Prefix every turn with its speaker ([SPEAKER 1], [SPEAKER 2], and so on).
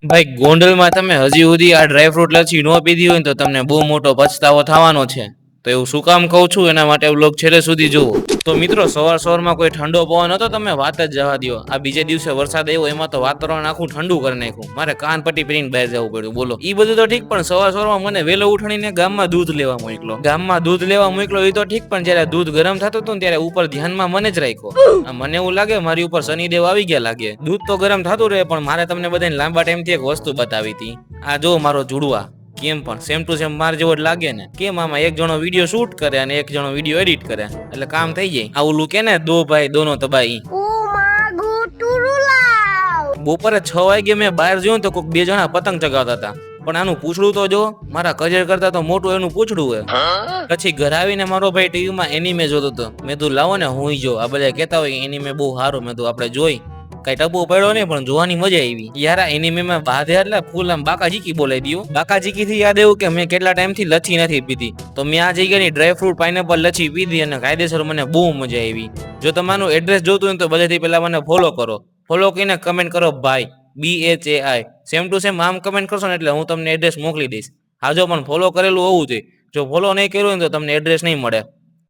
[SPEAKER 1] ભાઈ ગોંડલમાં તમે હજી સુધી આ ડ્રાયફ્રૂટ લચ્છી નો પીધી હોય ને તો તમને બહુ મોટો પછતાવો થવાનો છે. તો એવું શું કામ કહું છું એના માટે વ્લોગ છેલ્લે સુધી જુઓ. તો મિત્રો સવારમાં કોઈ ઠંડો પવન હતો તમે વાત જ જવા દો. આ બીજે દિવસે વરસાદ આવ્યો એમાં તો વાતાવરણ આખું ઠંડુ કરી નાખ્યું. મારે કાનપટ્ટી પહેરીને બહાર જવું પડ્યું. બોલો ઈ બધું તો ઠીક, પણ સવારમાં મને વેલો ઉઠાડીને ગામમાં દૂધ લેવા મોકલો. એ તો ઠીક, પણ જયારે દૂધ ગરમ થતું હતું ને ત્યારે ઉપર ધ્યાનમાં મને જ રાખ્યો. મને એવું લાગે મારી ઉપર શનિદેવ આવી ગયા લાગે. દૂધ તો ગરમ થતું રહે, પણ મારે તમને બધાને લાંબા ટાઈમથી એક વસ્તુ બતાવી હતી. આ જો મારો જુડવા કેમ પણ સેમ ટુ સેમ માર જેવો જ લાગે ને. કેમ આમાં એક જણો વિડીયો શૂટ કરે અને એક જણો વિડીયો એડિટ કરે એટલે કામ થઈ જાય. આ ઓલું કે ને દો ભાઈ દોનો તબાહી. બપોરે 6 વાગે મેં બહાર જોયું તો કોઈક 2 જણા પતંગ ચગાવતા હતા, પણ આનું પૂછડું તો જો મારા કજર કરતા તો મોટું એનું પૂછડું હોય. પછી ઘર આવીને મારો ભાઈ ટીવીમાં એનિમે જોતો હતો. મેં તું લાવો ને હું જો. આ બધા કહેતા હોય એનિમે બહુ સારું. મેં તું આપણે જોઈ કઈ ટપુ પડ્યો નહીં, પણ જોવાની મજા આવી યાર. આ એનિમેમાં બાધે એટલે ફૂલ આમ બાકાજીકી બોલાવી દઉં. બાકાજીકી થી યાદ આવ્યું કે મેં કેટલા ટાઈમ થી લચ્છી નથી પીધી, તો મેં આ જગ્યાની ડ્રાયફ્રૂટ પાઇનેપલ લચ્છી પીધી અને કાયદેસર મને બહુ મજા આવી. જો તમારું એડ્રેસ જોતું હોય તો બધાથી પહેલા મને ફોલો કરો. ફોલો કરીને કમેન્ટ કરો ભાઈ BHAI. સેમ ટુ સેમ આમ કમેન્ટ કરશો ને એટલે હું તમને એડ્રેસ મોકલી દઈશ. હા જો પણ ફોલો કરેલું હોવું જોઈએ. જો ફોલો નહીં કર્યું હોય તો તમને એડ્રેસ નહીં મળે.